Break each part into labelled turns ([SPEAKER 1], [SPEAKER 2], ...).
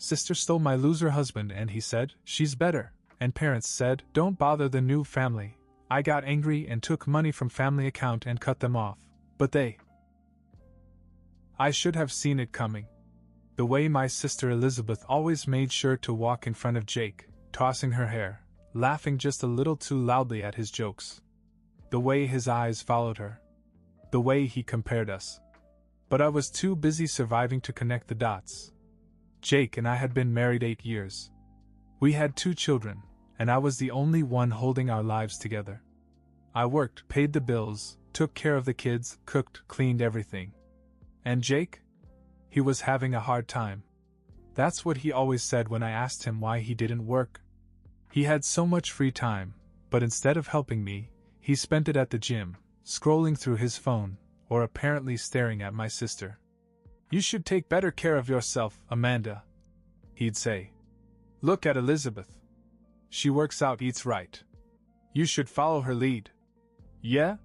[SPEAKER 1] Sister stole my loser husband and he said, she's better, and parents said, don't bother the new family. I got angry and took money from family account and cut them off, but I should have seen it coming. The way my sister Elizabeth always made sure to walk in front of Jake, tossing her hair, laughing just a little too loudly at his jokes. The way his eyes followed her. The way he compared us. But I was too busy surviving to connect the dots. Jake and I had been married 8 years. We had 2 children, and I was the only one holding our lives together. I worked, paid the bills, took care of the kids, cooked, cleaned everything. And Jake? He was having a hard time. That's what he always said when I asked him why he didn't work. He had so much free time, but instead of helping me, he spent it at the gym, scrolling through his phone, or apparently staring at my sister. You should take better care of yourself, Amanda, he'd say. Look at Elizabeth. She works out, eats right. You should follow her lead. Yeah?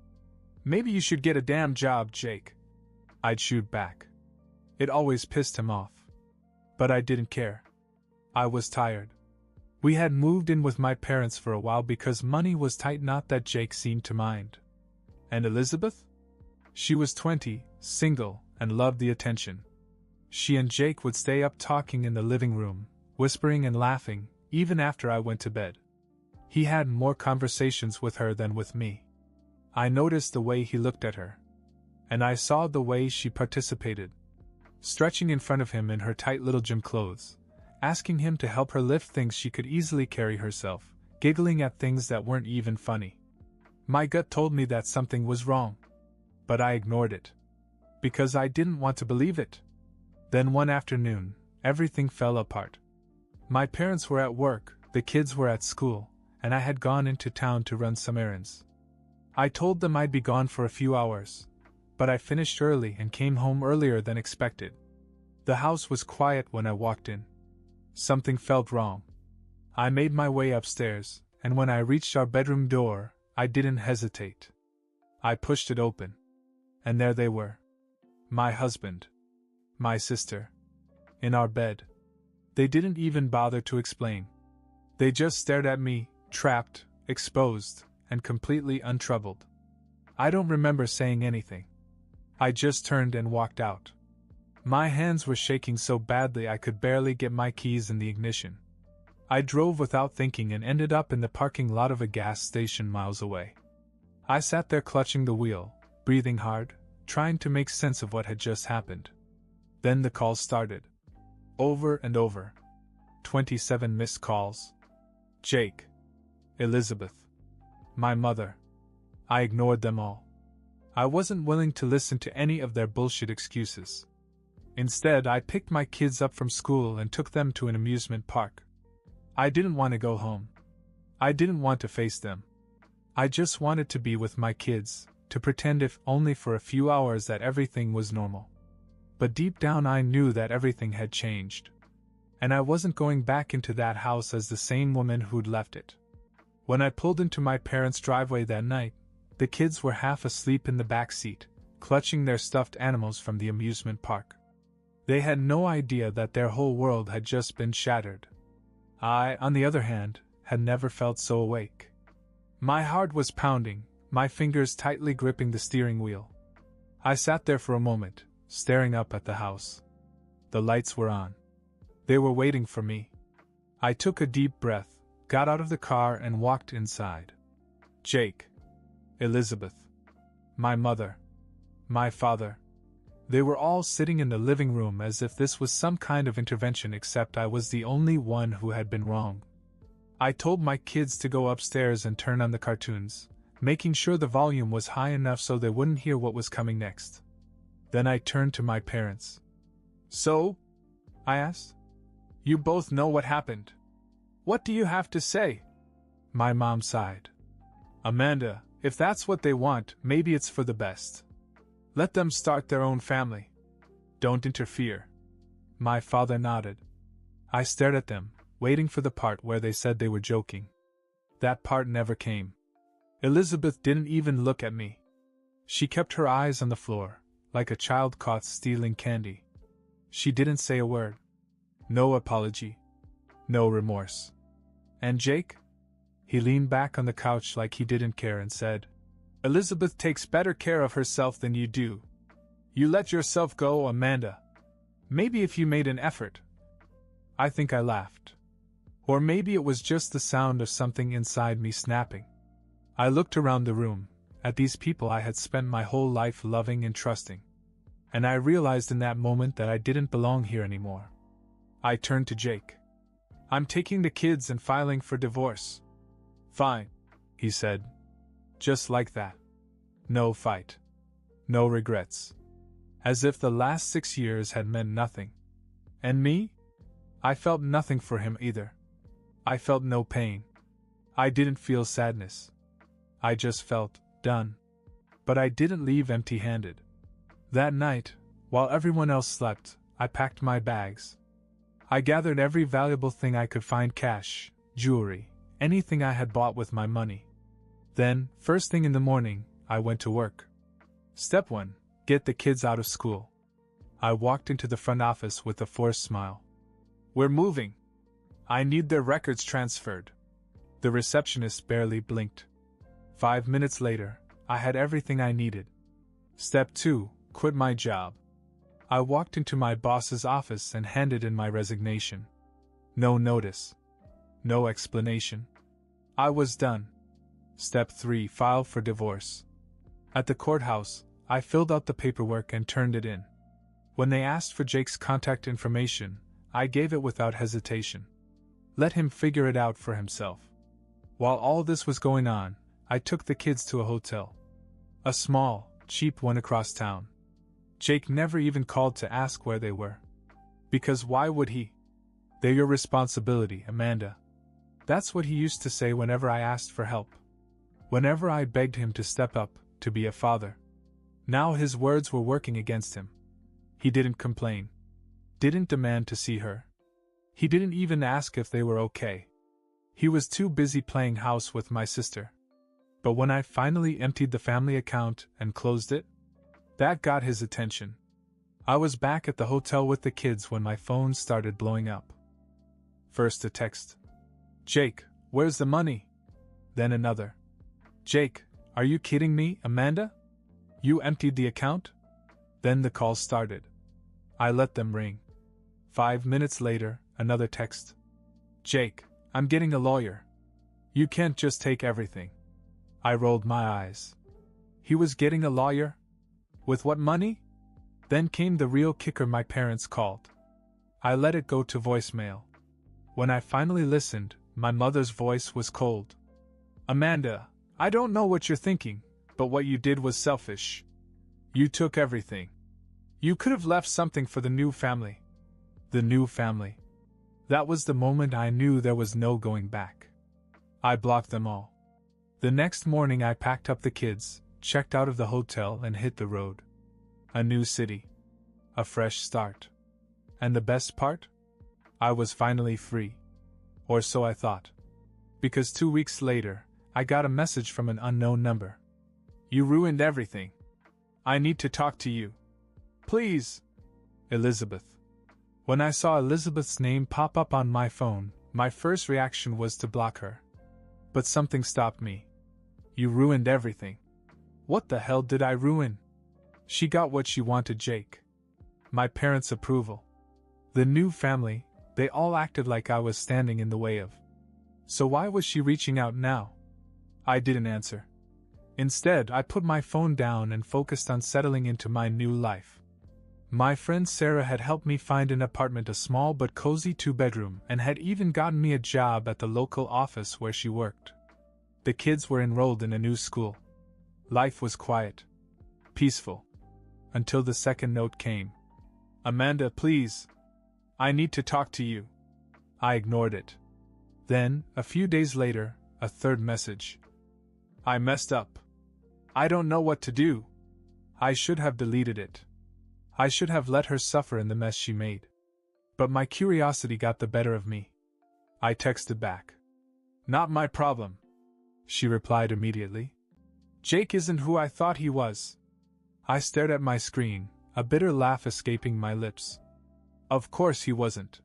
[SPEAKER 1] Maybe you should get a damn job, Jake. I'd shoot back. It always pissed him off. But I didn't care. I was tired. We had moved in with my parents for a while because money was tight, not that Jake seemed to mind. And Elizabeth? She was 20, single, and loved the attention. She and Jake would stay up talking in the living room, whispering and laughing, even after I went to bed. He had more conversations with her than with me. I noticed the way he looked at her. And I saw the way she participated. Stretching in front of him in her tight little gym clothes, asking him to help her lift things she could easily carry herself, giggling at things that weren't even funny. My gut told me that something was wrong. But I ignored it. Because I didn't want to believe it. Then one afternoon, everything fell apart. My parents were at work, the kids were at school, and I had gone into town to run some errands. I told them I'd be gone for a few hours, but I finished early and came home earlier than expected. The house was quiet when I walked in. Something felt wrong. I made my way upstairs, and when I reached our bedroom door, I didn't hesitate. I pushed it open. And there they were. My husband. My sister. In our bed. They didn't even bother to explain. They just stared at me, trapped, exposed, and completely untroubled. I don't remember saying anything. I just turned and walked out. My hands were shaking so badly I could barely get my keys in the ignition. I drove without thinking and ended up in the parking lot of a gas station miles away. I sat there clutching the wheel, breathing hard, trying to make sense of what had just happened. Then the calls started. Over and over. 27 missed calls. Jake. Elizabeth. My mother. I ignored them all. I wasn't willing to listen to any of their bullshit excuses. Instead, I picked my kids up from school and took them to an amusement park. I didn't want to go home. I didn't want to face them. I just wanted to be with my kids, to pretend if only for a few hours that everything was normal. But deep down I knew that everything had changed. And I wasn't going back into that house as the same woman who'd left it. When I pulled into my parents' driveway that night, the kids were half asleep in the back seat, clutching their stuffed animals from the amusement park. They had no idea that their whole world had just been shattered. I, on the other hand, had never felt so awake. My heart was pounding, my fingers tightly gripping the steering wheel. I sat there for a moment, staring up at the house. The lights were on. They were waiting for me. I took a deep breath, got out of the car and walked inside. Jake. Elizabeth. My mother. My father. They were all sitting in the living room as if this was some kind of intervention, except I was the only one who had been wrong. I told my kids to go upstairs and turn on the cartoons, making sure the volume was high enough so they wouldn't hear what was coming next. Then I turned to my parents. So? I asked. You both know what happened. What do you have to say? My mom sighed. Amanda, if that's what they want, maybe it's for the best. Let them start their own family. Don't interfere. My father nodded. I stared at them, waiting for the part where they said they were joking. That part never came. Elizabeth didn't even look at me. She kept her eyes on the floor, like a child caught stealing candy. She didn't say a word. No apology. No remorse. And Jake? He leaned back on the couch like he didn't care and said, Elizabeth takes better care of herself than you do. You let yourself go, Amanda. Maybe if you made an effort. I think I laughed. Or maybe it was just the sound of something inside me snapping. I looked around the room, at these people I had spent my whole life loving and trusting. And I realized in that moment that I didn't belong here anymore. I turned to Jake. I'm taking the kids and filing for divorce. Fine, he said. Just like that. No fight. No regrets. As if the last 6 years had meant nothing. And me? I felt nothing for him either. I felt no pain. I didn't feel sadness. I just felt done. But I didn't leave empty-handed. That night, while everyone else slept, I packed my bags. I gathered every valuable thing I could find: cash, jewelry, anything I had bought with my money. Then, first thing in the morning, I went to work. Step 1. Get the kids out of school. I walked into the front office with a forced smile. We're moving. I need their records transferred. The receptionist barely blinked. 5 minutes later, I had everything I needed. Step 2. Quit my job. I walked into my boss's office and handed in my resignation. No notice. No explanation. I was done. Step 3. File for divorce. At the courthouse, I filled out the paperwork and turned it in. When they asked for Jake's contact information, I gave it without hesitation. Let him figure it out for himself. While all this was going on, I took the kids to a hotel. A small, cheap one across town. Jake never even called to ask where they were. Because why would he? They're your responsibility, Amanda. That's what he used to say whenever I asked for help. Whenever I begged him to step up, to be a father. Now his words were working against him. He didn't complain. Didn't demand to see her. He didn't even ask if they were okay. He was too busy playing house with my sister. But when I finally emptied the family account and closed it, that got his attention. I was back at the hotel with the kids when my phone started blowing up. First a text. Jake, where's the money? Then another. Jake, are you kidding me, Amanda? You emptied the account? Then the call started. I let them ring. 5 minutes later, another text. Jake, I'm getting a lawyer. You can't just take everything. I rolled my eyes. He was getting a lawyer? With what money? Then came the real kicker: my parents called. I let it go to voicemail. When I finally listened, my mother's voice was cold. Amanda, I don't know what you're thinking, but what you did was selfish. You took everything. You could have left something for the new family. The new family. That was the moment I knew there was no going back. I blocked them all. The next morning I packed up the kids, checked out of the hotel and hit the road. A new city. A fresh start. And the best part? I was finally free. Or so I thought. Because 2 weeks later, I got a message from an unknown number. You ruined everything. I need to talk to you. Please. Elizabeth. When I saw Elizabeth's name pop up on my phone, my first reaction was to block her. But something stopped me. You ruined everything. What the hell did I ruin? She got what she wanted: Jake. My parents' approval. The new family, they all acted like I was standing in the way of. So why was she reaching out now? I didn't answer. Instead, I put my phone down and focused on settling into my new life. My friend Sarah had helped me find an apartment, a small but cozy 2-bedroom, and had even gotten me a job at the local office where she worked. The kids were enrolled in a new school. Life was quiet. Peaceful. Until the second note came. Amanda, please. I need to talk to you. I ignored it. Then, a few days later, a third message. I messed up. I don't know what to do. I should have deleted it. I should have let her suffer in the mess she made. But my curiosity got the better of me. I texted back. Not my problem. She replied immediately. Jake isn't who I thought he was. I stared at my screen, a bitter laugh escaping my lips. Of course he wasn't.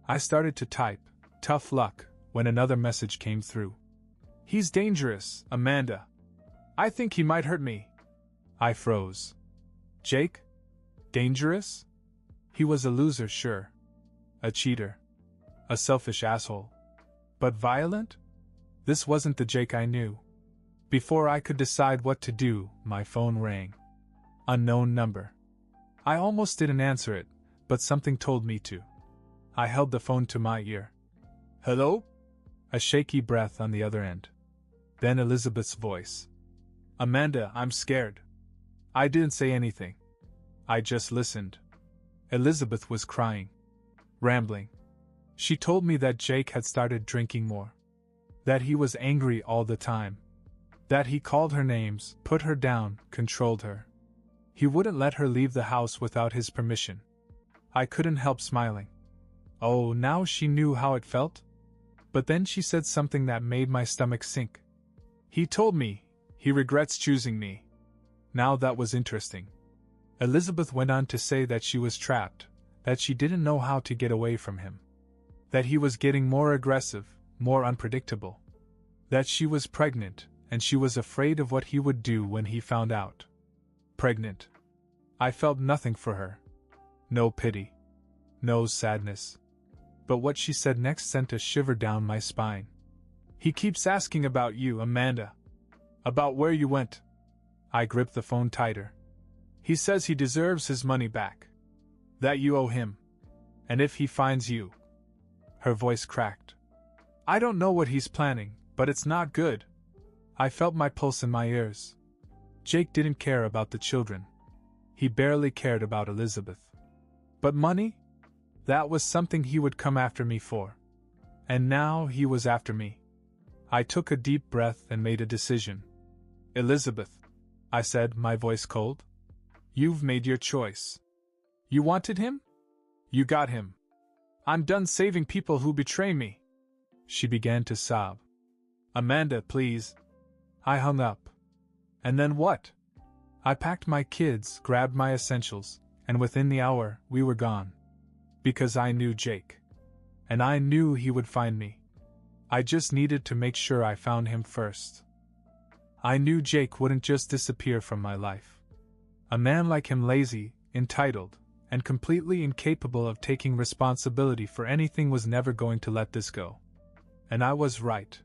[SPEAKER 1] I started to type, tough luck, when another message came through. He's dangerous, Amanda. I think he might hurt me. I froze. Jake? Dangerous? He was a loser, sure. A cheater. A selfish asshole. But violent? This wasn't the Jake I knew. Before I could decide what to do, my phone rang. Unknown number. I almost didn't answer it, but something told me to. I held the phone to my ear. Hello? A shaky breath on the other end. Then Elizabeth's voice. Amanda, I'm scared. I didn't say anything. I just listened. Elizabeth was crying. Rambling. She told me that Jake had started drinking more. That he was angry all the time. That he called her names, put her down, controlled her. He wouldn't let her leave the house without his permission. I couldn't help smiling. Oh, now she knew how it felt? But then she said something that made my stomach sink. He told me he regrets choosing me. Now that was interesting. Elizabeth went on to say that she was trapped, that she didn't know how to get away from him. That he was getting more aggressive, more unpredictable. That she was pregnant, and she was afraid of what he would do when he found out. Pregnant. I felt nothing for her. No pity. No sadness. But what she said next sent a shiver down my spine. He keeps asking about you, Amanda. About where you went. I gripped the phone tighter. He says he deserves his money back. That you owe him. And if he finds you. Her voice cracked. I don't know what he's planning, but it's not good. I felt my pulse in my ears. Jake didn't care about the children. He barely cared about Elizabeth. But money? That was something he would come after me for. And now he was after me. I took a deep breath and made a decision. Elizabeth, I said, my voice cold. You've made your choice. You wanted him? You got him. I'm done saving people who betray me. She began to sob. Amanda, please. I hung up. And then what? I packed my kids, grabbed my essentials, and within the hour, we were gone. Because I knew Jake. And I knew he would find me. I just needed to make sure I found him first. I knew Jake wouldn't just disappear from my life. A man like him, lazy, entitled, and completely incapable of taking responsibility for anything, was never going to let this go. And I was right.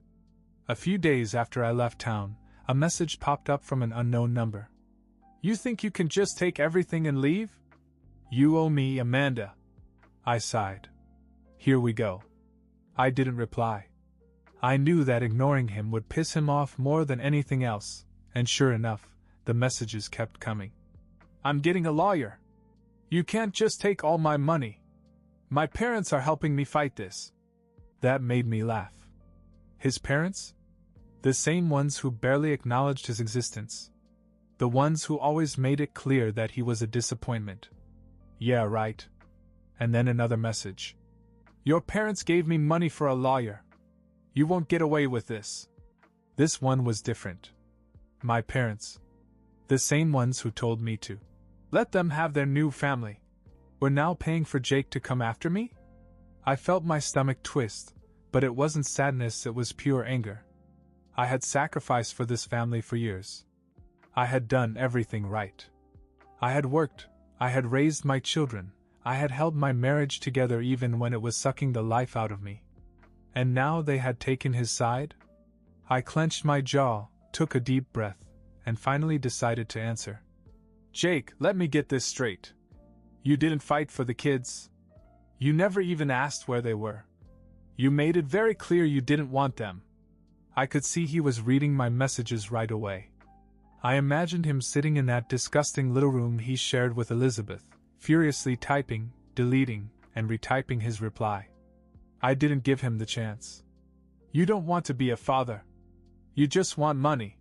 [SPEAKER 1] A few days after I left town, a message popped up from an unknown number. You think you can just take everything and leave? You owe me, Amanda. I sighed. Here we go. I didn't reply. I knew that ignoring him would piss him off more than anything else, and sure enough, the messages kept coming. I'm getting a lawyer. You can't just take all my money. My parents are helping me fight this. That made me laugh. His parents? The same ones who barely acknowledged his existence. The ones who always made it clear that he was a disappointment. Yeah, right. And then another message. Your parents gave me money for a lawyer. You won't get away with this. This one was different. My parents. The same ones who told me to let them have their new family. Were now paying for Jake to come after me? I felt my stomach twist, but it wasn't sadness, it was pure anger. I had sacrificed for this family for years. I had done everything right. I had worked, I had raised my children, I had held my marriage together even when it was sucking the life out of me. And now they had taken his side? I clenched my jaw, took a deep breath, and finally decided to answer. Jake, let me get this straight. You didn't fight for the kids. You never even asked where they were. You made it very clear you didn't want them. I could see he was reading my messages right away. I imagined him sitting in that disgusting little room he shared with Elizabeth, furiously typing, deleting, and retyping his reply. I didn't give him the chance. You don't want to be a father. You just want money.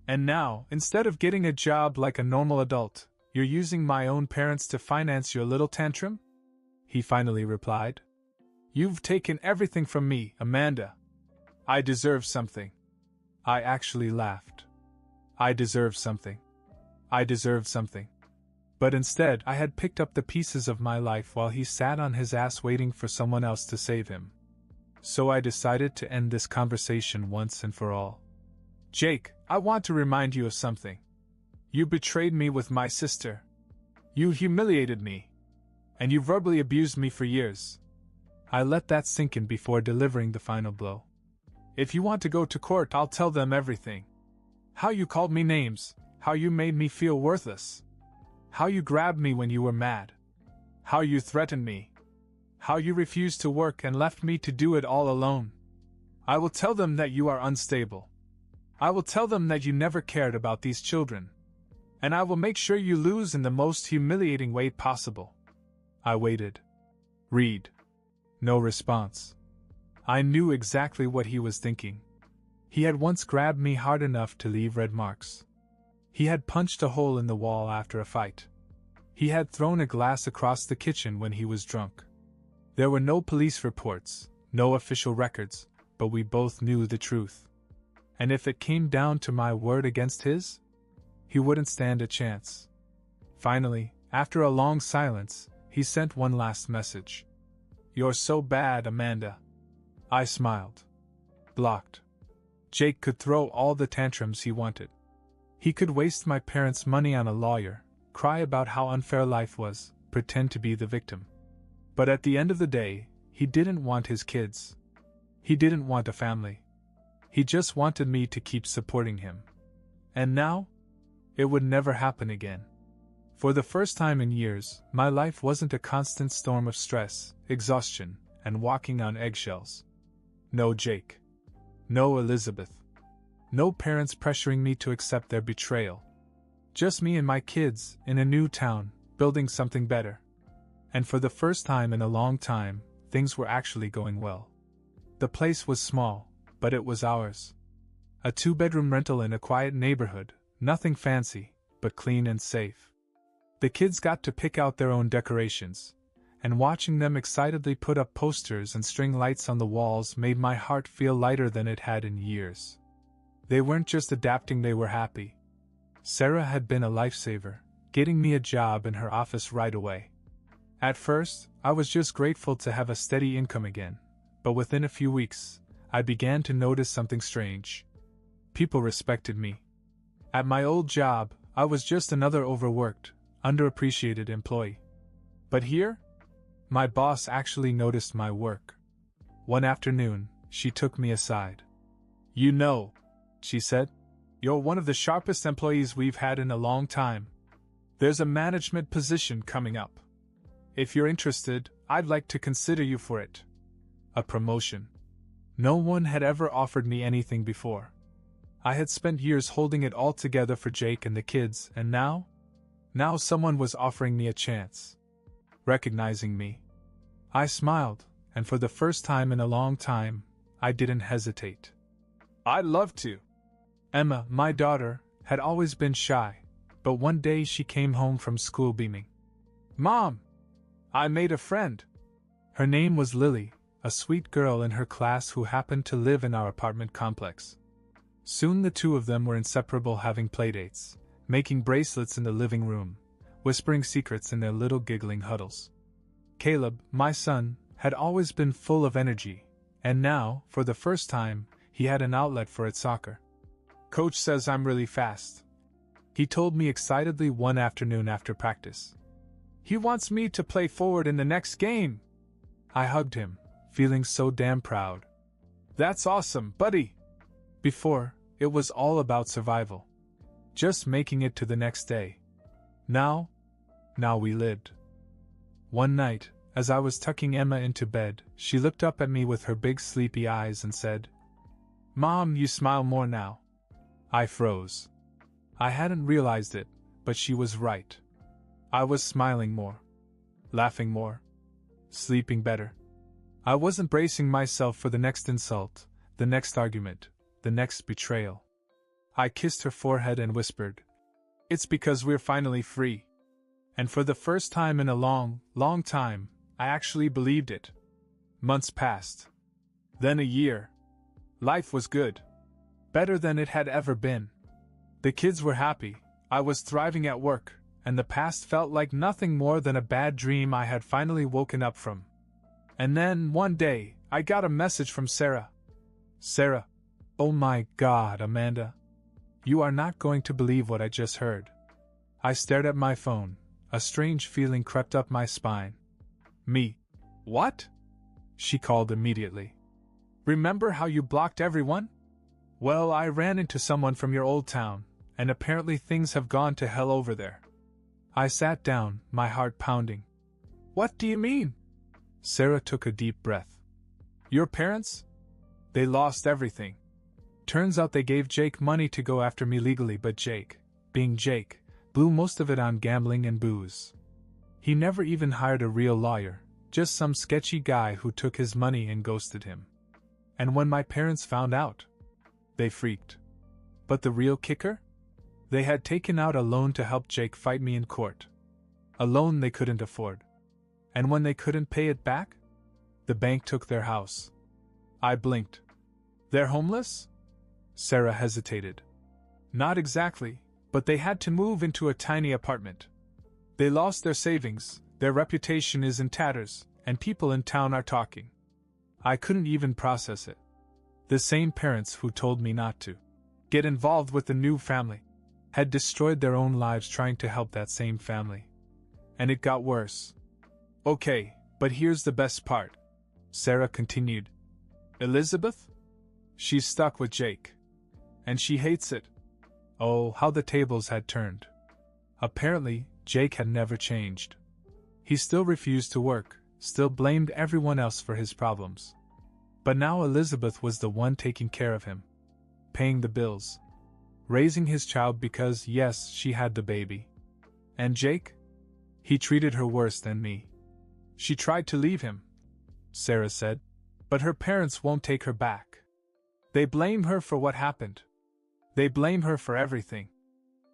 [SPEAKER 1] And now, instead of getting a job like a normal adult, you're using my own parents to finance your little tantrum? He finally replied. You've taken everything from me, Amanda. I deserve something. I actually laughed. I deserve something. I deserve something. But instead, I had picked up the pieces of my life while he sat on his ass waiting for someone else to save him. So I decided to end this conversation once and for all. Jake, I want to remind you of something. You betrayed me with my sister. You humiliated me. And you verbally abused me for years. I let that sink in before delivering the final blow. If you want to go to court, I'll tell them everything. How you called me names, how you made me feel worthless. How you grabbed me when you were mad. How you threatened me. How you refused to work and left me to do it all alone. I will tell them that you are unstable. I will tell them that you never cared about these children. And I will make sure you lose in the most humiliating way possible. I waited. Read. No response. I knew exactly what he was thinking. He had once grabbed me hard enough to leave red marks. He had punched a hole in the wall after a fight. He had thrown a glass across the kitchen when he was drunk. There were no police reports, no official records, but we both knew the truth. And if it came down to my word against his, he wouldn't stand a chance. Finally, after a long silence, he sent one last message. You're so bad, Amanda. I smiled. Blocked. Jake could throw all the tantrums he wanted. He could waste my parents' money on a lawyer, cry about how unfair life was, pretend to be the victim. But at the end of the day, he didn't want his kids. He didn't want a family. He just wanted me to keep supporting him. And now? It would never happen again. For the first time in years, my life wasn't a constant storm of stress, exhaustion, and walking on eggshells. No Jake. No Elizabeth. No parents pressuring me to accept their betrayal. Just me and my kids, in a new town, building something better. And for the first time in a long time, things were actually going well. The place was small, but it was ours. A 2-bedroom rental in a quiet neighborhood, nothing fancy, but clean and safe. The kids got to pick out their own decorations, and watching them excitedly put up posters and string lights on the walls made my heart feel lighter than it had in years. They weren't just adapting, they were happy. Sarah had been a lifesaver, getting me a job in her office right away. At first, I was just grateful to have a steady income again, but within a few weeks, I began to notice something strange. People respected me. At my old job, I was just another overworked, underappreciated employee. But here, my boss actually noticed my work. One afternoon, she took me aside. You know, she said, you're one of the sharpest employees we've had in a long time. There's a management position coming up. If you're interested, I'd like to consider you for it. A promotion. No one had ever offered me anything before. I had spent years holding it all together for Jake and the kids, and now someone was offering me a chance. Recognizing me. I smiled, and for the first time in a long time, I didn't hesitate. I'd love to. Emma, my daughter, had always been shy, but one day she came home from school beaming. Mom! I made a friend. Her name was Lily, a sweet girl in her class who happened to live in our apartment complex. Soon the two of them were inseparable, having playdates, making bracelets in the living room, whispering secrets in their little giggling huddles. Caleb, my son, had always been full of energy, and now, for the first time, he had an outlet for it: soccer. Coach says I'm really fast. He told me excitedly one afternoon after practice. He wants me to play forward in the next game. I hugged him, feeling so damn proud. That's awesome, buddy. Before, it was all about survival. Just making it to the next day. Now we lived. One night, as I was tucking Emma into bed, she looked up at me with her big sleepy eyes and said, Mom, you smile more now. I froze. I hadn't realized it, but she was right. I was smiling more, laughing more, sleeping better. I wasn't bracing myself for the next insult, the next argument, the next betrayal. I kissed her forehead and whispered, It's because we're finally free. And for the first time in a long, long time, I actually believed it. Months passed. Then a year. Life was good. Better than it had ever been. The kids were happy, I was thriving at work, and the past felt like nothing more than a bad dream I had finally woken up from. And then, one day, I got a message from Sarah. Sarah. Oh my God, Amanda. You are not going to believe what I just heard. I stared at my phone. A strange feeling crept up my spine. Me. What? She called immediately. Remember how you blocked everyone? Well, I ran into someone from your old town, and apparently things have gone to hell over there. I sat down, my heart pounding. What do you mean? Sarah took a deep breath. Your parents? They lost everything. Turns out they gave Jake money to go after me legally, but Jake, being Jake, blew most of it on gambling and booze. He never even hired a real lawyer, just some sketchy guy who took his money and ghosted him. And when my parents found out, they freaked. But the real kicker? They had taken out a loan to help Jake fight me in court. A loan they couldn't afford. And when they couldn't pay it back, the bank took their house. I blinked. They're homeless? Sarah hesitated. Not exactly, but they had to move into a tiny apartment. They lost their savings, their reputation is in tatters, and people in town are talking. I couldn't even process it. The same parents who told me not to get involved with the new family had destroyed their own lives trying to help that same family. And it got worse. Okay, but here's the best part, Sarah continued. Elizabeth? She's stuck with Jake. And she hates it. Oh, how the tables had turned. Apparently, Jake had never changed. He still refused to work, still blamed everyone else for his problems. But now Elizabeth was the one taking care of him, paying the bills, raising his child because, yes, she had the baby. And Jake? He treated her worse than me. She tried to leave him, Sarah said, but her parents won't take her back. They blame her for what happened. They blame her for everything.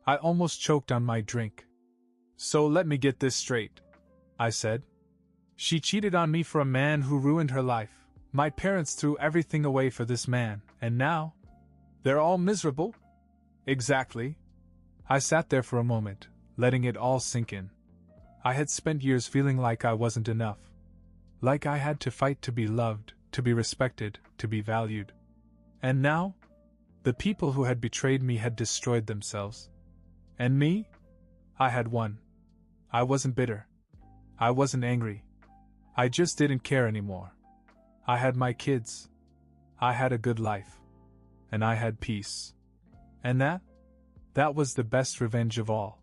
[SPEAKER 1] I almost choked on my drink. So let me get this straight, I said. She cheated on me for a man who ruined her life. My parents threw everything away for this man, and now? They're all miserable? Exactly. I sat there for a moment, letting it all sink in. I had spent years feeling like I wasn't enough. Like I had to fight to be loved, to be respected, to be valued. And now? The people who had betrayed me had destroyed themselves. And me? I had won. I wasn't bitter. I wasn't angry. I just didn't care anymore. I had my kids. I had a good life. And I had peace. And that was the best revenge of all.